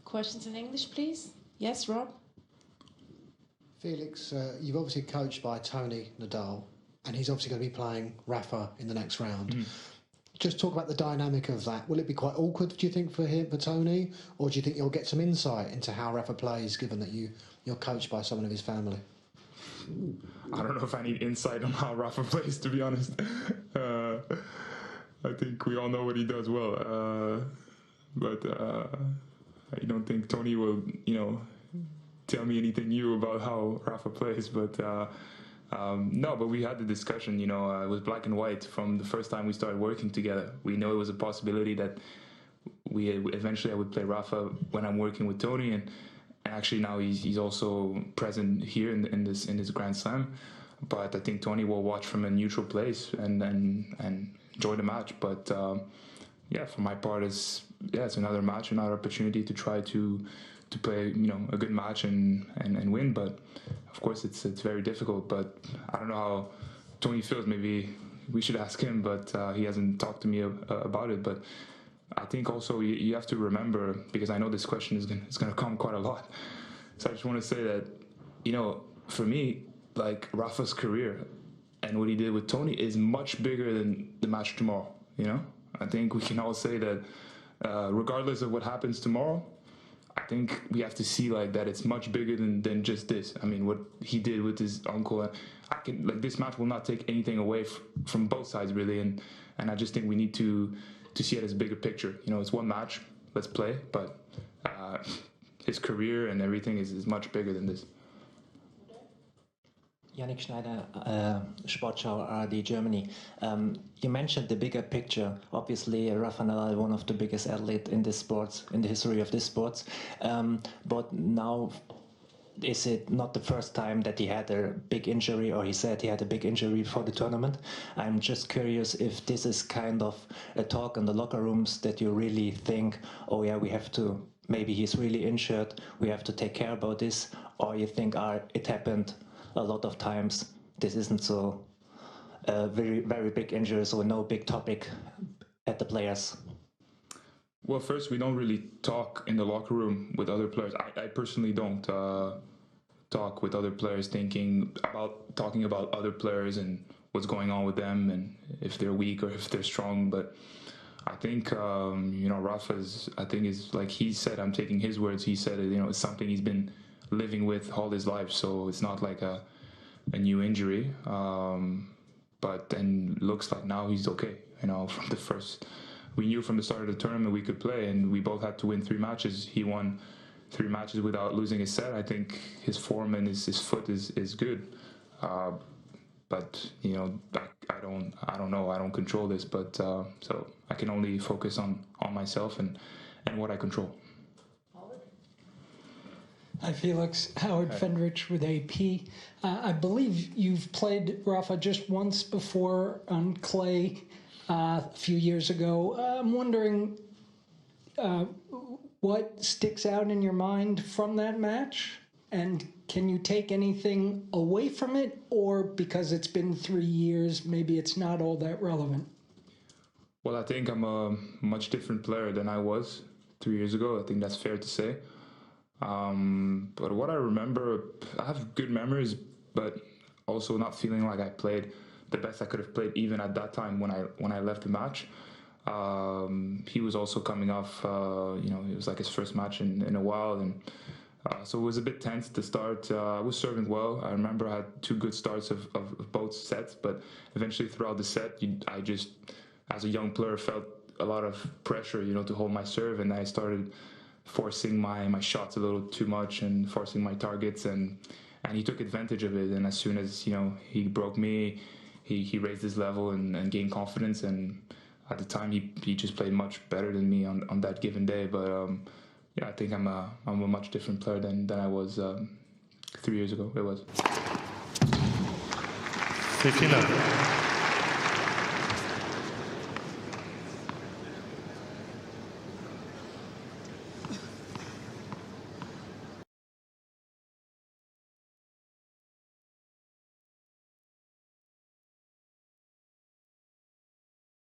Questions in English, please? Yes, Rob? Felix, you've obviously coached by Tony Nadal, and he's obviously going to be playing Rafa in the next round. Just talk about the dynamic of that. Will it be quite awkward, do you think, for Tony? Or do you think you'll get some insight into how Rafa plays, given that you're coached by someone of his family? I don't know if I need insight on how Rafa plays, to be honest. I think we all know what he does well. But I don't think Tony will, tell me anything new about how Rafa plays. But no, but we had the discussion, it was black and white from the first time we started working together. We know it was a possibility that eventually I would play Rafa when I'm working with Tony, and actually now he's also present here in this Grand Slam. But I think Tony will watch from a neutral place and enjoy the match. But yeah, for my part, it's another match, another opportunity to try to play a good match and win. But of course it's very difficult. But I don't know how Tony feels. Maybe we should ask him, but he hasn't talked to me about it. But I think also you have to remember, because I know this question is going to come quite a lot. So I just want to say that, for me, like Rafa's career and what he did with Tony is much bigger than the match tomorrow. I think we can all say that regardless of what happens tomorrow, I think we have to see like that it's much bigger than just this. I mean, what he did with his uncle, this match will not take anything away from both sides really, and I just think we need to see it as a bigger picture. It's one match, let's play, but his career and everything is much bigger than this. Yannick Schneider, Sportschau ARD Germany. You mentioned the bigger picture. Obviously, Rafael Nadal, one of the biggest athletes in this sports, in the history of this sports. But now, is it not the first time that he had a big injury, or he said he had a big injury for the tournament? I'm just curious if this is kind of a talk in the locker rooms that you really think, oh yeah, we have to, maybe he's really injured, we have to take care about this, or you think, it happened a lot of times, this isn't so very, very big injury, so no big topic at the players? Well, first, we don't really talk in the locker room with other players. I personally don't talk with other players talking about other players and what's going on with them and if they're weak or if they're strong. But I think, Rafa's, is like he said, I'm taking his words, he said it, it's something he's been living with all his life, so it's not like a new injury, but then looks like now he's okay. From the first, we knew from the start of the tournament we could play, and we both had to win 3 matches. He won 3 matches without losing a set. I think his form and his foot is good, but I don't know, I don't control this, but so I can only focus on myself and what I control. Hi Felix, Howard Fendrich with AP. I believe you've played Rafa just once before on clay a few years ago. I'm wondering what sticks out in your mind from that match, and can you take anything away from it, or because it's been 3 years, maybe it's not all that relevant? Well, I think I'm a much different player than I was 3 years ago. I think that's fair to say. But what I remember, I have good memories, but also not feeling like I played the best I could have played even at that time when I left the match. He was also coming off, it was like his first match in a while, and so it was a bit tense to start. I was serving well. I remember I had 2 good starts of both sets, but eventually throughout the set, I just, as a young player, felt a lot of pressure, to hold my serve, and I started forcing my shots a little too much and forcing my targets, and he took advantage of it. And as soon as he broke me, he raised his level and gained confidence. And at the time, he just played much better than me on that given day. But yeah, I think I'm a much different player than I was 3 years ago. It was.